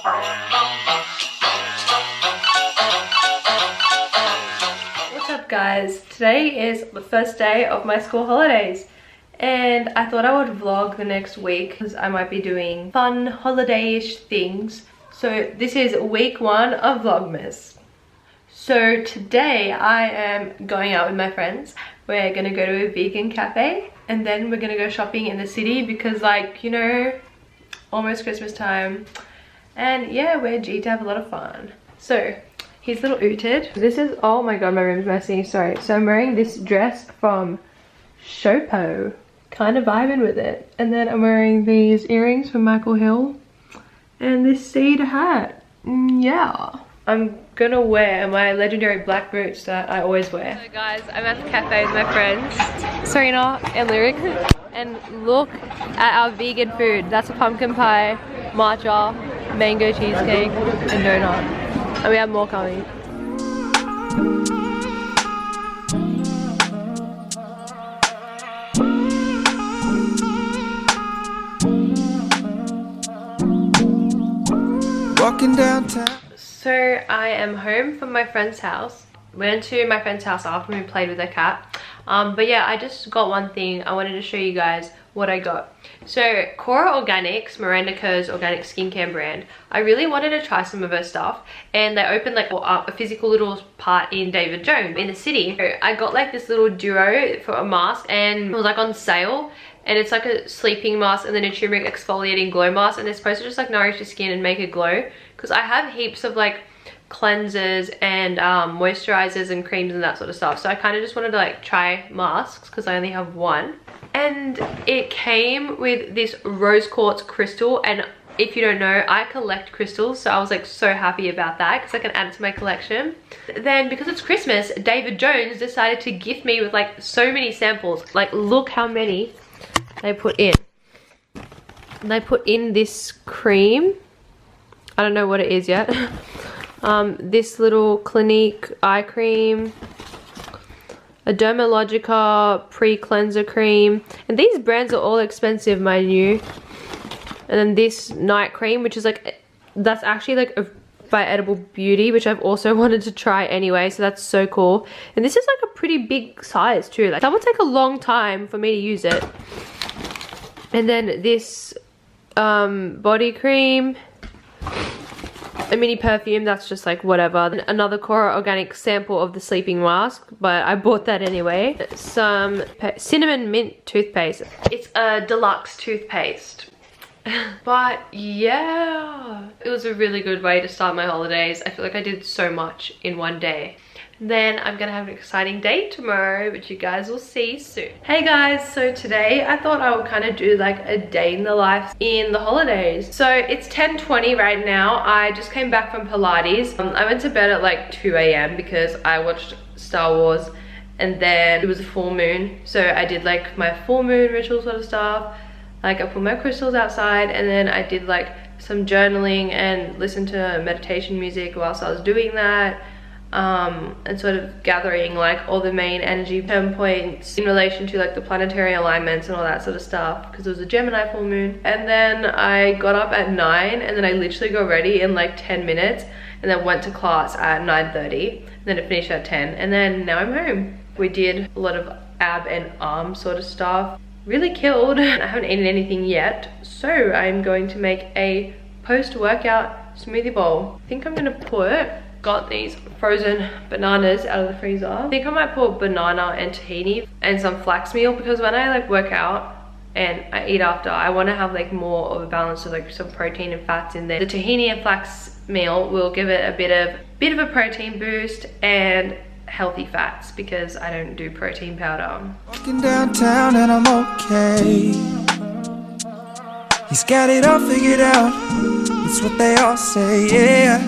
What's up guys? Today is the first day of my school holidays and I thought I would vlog the next week because I might be doing fun holiday-ish things. So this is week 1 of Vlogmas. So today I am going out with my friends. We're gonna go to a vegan cafe and then we're gonna go shopping in the city because, like, you know, almost Christmas time. And yeah, we're G to have a lot of fun. So here's little Ooted. This is, oh my god, my room's messy, sorry. So I'm wearing this dress from Shopo. Kind of vibing with it. And then I'm wearing these earrings from Michael Hill. And this cedar hat. Yeah. I'm gonna wear my legendary black boots that I always wear. So guys, I'm at the cafe with my friends, Serena and Lyric. And look at our vegan food. That's a pumpkin pie, matcha, mango cheesecake, and donut. And we have more coming. Walking downtown. So I am home from my friend's house. Went to my friend's house after we played with her cat. But yeah, I just got one thing. I wanted to show you guys what I got. So Cora Organics, Miranda Kerr's organic skincare brand. I really wanted to try some of her stuff, and they opened like a physical little part in David Jones in the city. So I got like this little duo for a mask, and it was like on sale. And it's like a sleeping mask and then a turmeric exfoliating glow mask, and they're supposed to just like nourish your skin and make it glow. Because I have heaps of like cleansers and moisturizers and creams and that sort of stuff. So I kind of just wanted to like try masks because I only have one. And it came with this rose quartz crystal, and if you don't know, I collect crystals, so I was like so happy about that because I can add it to my collection. Then because it's Christmas, David Jones decided to gift me with like so many samples. Like, look how many they put in. They put in this cream. I don't know what it is yet. This little Clinique eye cream, a Dermalogica pre-cleanser cream, and these brands are all expensive, mind you. And then this night cream, which is like, that's actually like by Edible Beauty, which I've also wanted to try anyway, so that's so cool. And this is like a pretty big size too. Like, that would take a long time for me to use it. And then this body cream, a mini perfume that's just like whatever. Another Cora Organic sample of the sleeping mask, but I bought that anyway. Some cinnamon mint toothpaste. It's a deluxe toothpaste. But yeah, it was a really good way to start my holidays. I feel like I did so much in one day. Then I'm gonna have an exciting day tomorrow, which you guys will see soon. Hey guys, so today I thought I would kind of do like a day in the life in the holidays. So it's 10:20 right now. I just came back from Pilates. I went to bed at like 2 AM because I watched Star Wars, and then it was a full moon. So I did like my full moon ritual sort of stuff. Like, I put my crystals outside, and then I did like some journaling and listened to meditation music whilst I was doing that. And sort of gathering like all the main energy term points in relation to like the planetary alignments and all that sort of stuff, because it was a Gemini full moon. And then I got up at 9, and then I literally got ready in like 10 minutes and then went to class at 9:30, and then it finished at 10, and then now I'm home. We did a lot of ab and arm sort of stuff. Really killed. I haven't eaten anything yet, so I'm going to make a post-workout smoothie bowl. I think I'm gonna got these frozen bananas out of the freezer. I think I might put banana and tahini and some flax meal, because when I like work out and I eat after, I want to have like more of a balance of like some protein and fats in there. The tahini and flax meal will give it a bit of a protein boost and healthy fats, because I don't do protein powder. Walking downtown and I'm okay. He's got it all figured out. It's what they all say, yeah.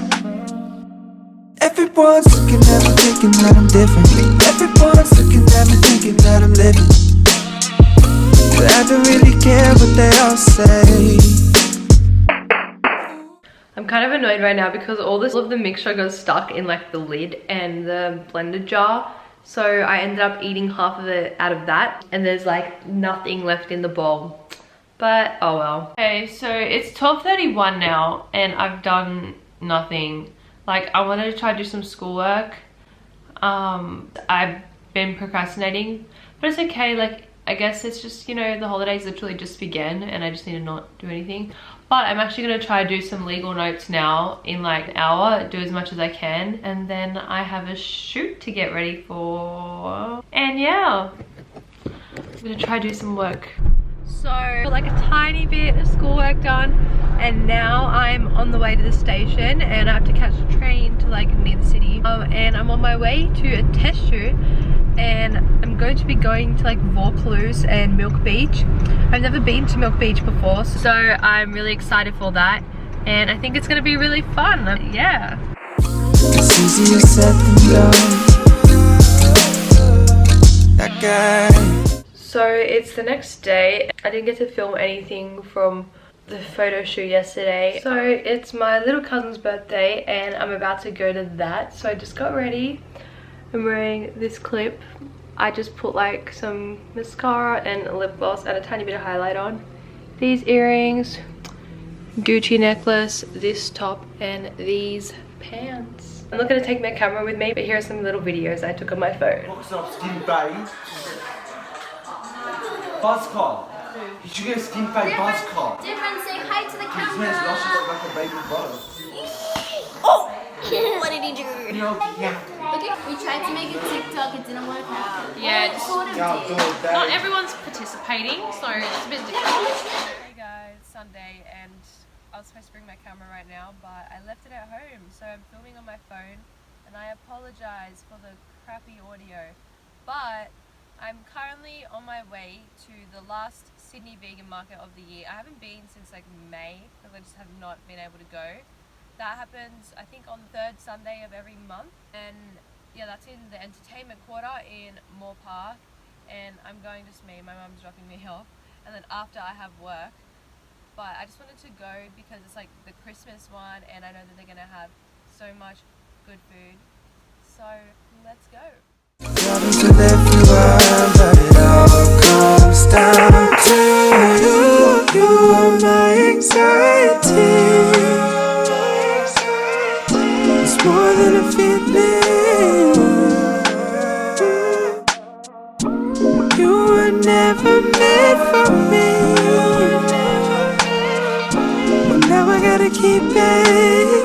Everyone's looking at me thinking that I'm different. Everyone's looking at me thinking that I'm living. But I don't really care what they all say. I'm kind of annoyed right now because all of the mixture got stuck in like the lid and the blender jar. So I ended up eating half of it out of that, and there's like nothing left in the bowl. but oh well. Okay, so it's 12:31 now and I've done nothing. Like, I wanted to try to do some schoolwork. I've been procrastinating, but it's okay. Like, I guess it's just, you know, the holidays literally just began and I just need to not do anything. But I'm actually going to try to do some legal notes now in like an hour, do as much as I can, and then I have a shoot to get ready for. And yeah, I'm going to try to do some work. So like a tiny bit of schoolwork done, and now I'm on the way to the station and I have to catch a train to like near the city. And I'm on my way to a test shoot, and I'm going to be going to like Vaucluse and Milk Beach. I've never been to Milk Beach before, so I'm really excited for that, and I think it's going to be really fun. Yeah. It's easier said than done. That guy. So it's the next day. I didn't get to film anything from the photo shoot yesterday. So it's my little cousin's birthday and I'm about to go to that. So I just got ready. I'm wearing this clip. I just put like some mascara and a lip gloss and a tiny bit of highlight on. These earrings, Gucci necklace, this top, and these pants. I'm not going to take my camera with me, but here are some little videos I took on my phone. What's up, skin face? Buzzcall. You should get a skin face buzzcall. Different, say hi to the His camera. hair's luscious like a baby buzz. Oh! What did he do? You know, yeah. Okay, we tried to make a TikTok, it didn't work out. Yeah, Well, it sort of Yeah, did. not everyone's participating, so it's a bit difficult. Hey guys, Sunday, and I was supposed to bring my camera right now, but I left it at home, so I'm filming on my phone, and I apologize for the crappy audio, but I'm currently on my way to the last Sydney vegan market of the year. I haven't been since like May, because I just have not been able to go. That happens, I think, on the third Sunday of every month, and yeah, that's in the entertainment quarter in Moore Park, and I'm going just me. My mum's dropping me off, and then after I have work. But I just wanted to go because it's like the Christmas one, and I know that they're gonna have so much good food. So let's go. Troubles with everywhere, but it all comes down to you. You are my anxiety. It's more than a feeling. You were never meant for me, but now I gotta keep it.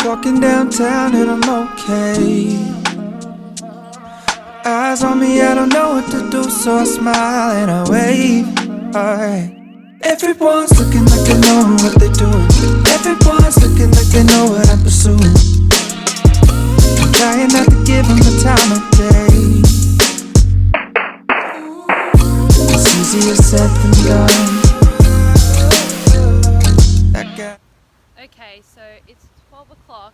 Walking downtown and I'm okay. Eyes on me, I don't know what to do, so I smile and I wave. Alright. Everyone's looking like they know what they're doing. Everyone's looking like they know what I'm pursuing. I'm trying not to give them the time of day. It's easier said than done. That guy. Okay, so it's 12 o'clock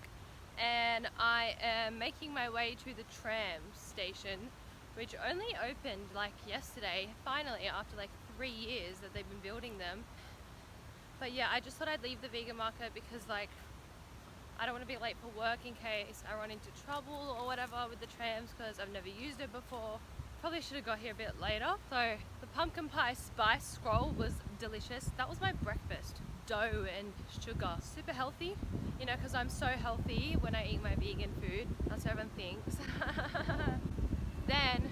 and I am making my way to the tram station, which only opened like yesterday, finally, after like 3 years that they've been building them. But yeah, I just thought I'd leave the vegan market because like I don't want to be late for work in case I run into trouble or whatever with the trams, because I've never used it before. Probably should have got here a bit later. So the pumpkin pie spice scroll was delicious. That was my breakfast. Dough and sugar, super healthy, you know, because I'm so healthy when I eat my vegan food. That's what everyone thinks. Then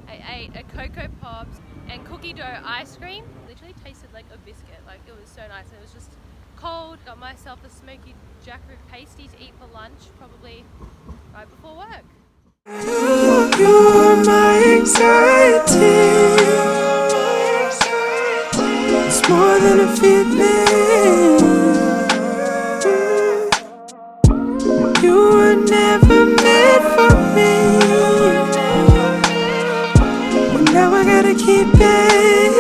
I ate a Cocoa Pops and cookie dough ice cream. Literally tasted like a biscuit. Like, it was so nice. It was just cold. Got myself a smoky jackfruit pasty to eat for lunch, probably right before work. You are my anxiety. It's more than a feeling. You were never meant for me, but now I gotta keep it.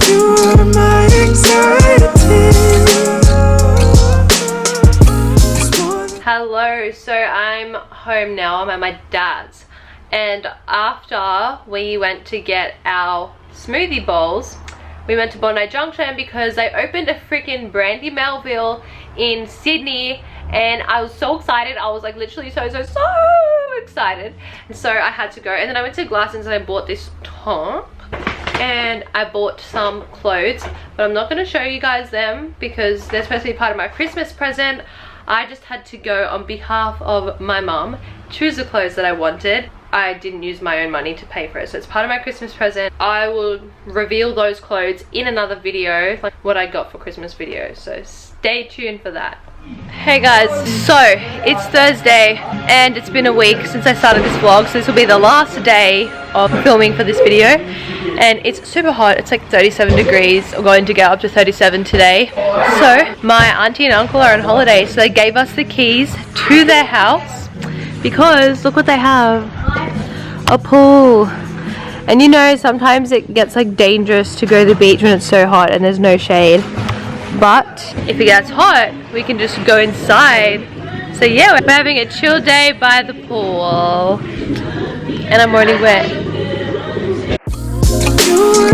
You are my anxiety. Hello, so I'm home now. I'm at my dad's, and after we went to get our smoothie bowls, we went to Bondi Junction because they opened a freaking Brandy Melville in Sydney, and I was so excited. I was like literally so excited, and so I had to go. And then I went to Glassons and I bought this top, and I bought some clothes, but I'm not going to show you guys them because they're supposed to be part of my Christmas present. I just had to go on behalf of my mum, choose the clothes that I wanted. I didn't use my own money to pay for it, so it's part of my Christmas present. I will reveal those clothes in another video, like what I got for Christmas video, so stay tuned for that. Hey guys, so it's Thursday and it's been a week since I started this vlog, so this will be the last day of filming for this video, and it's super hot. It's like 37 degrees. We're going to get up to 37 today. So my auntie and uncle are on holiday, so they gave us the keys to their house because look what they have, a pool. And you know, sometimes it gets like dangerous to go to the beach when it's so hot and there's no shade. But if it gets hot, we can just go inside. So yeah, we're having a chill day by the pool. And I'm already wet. You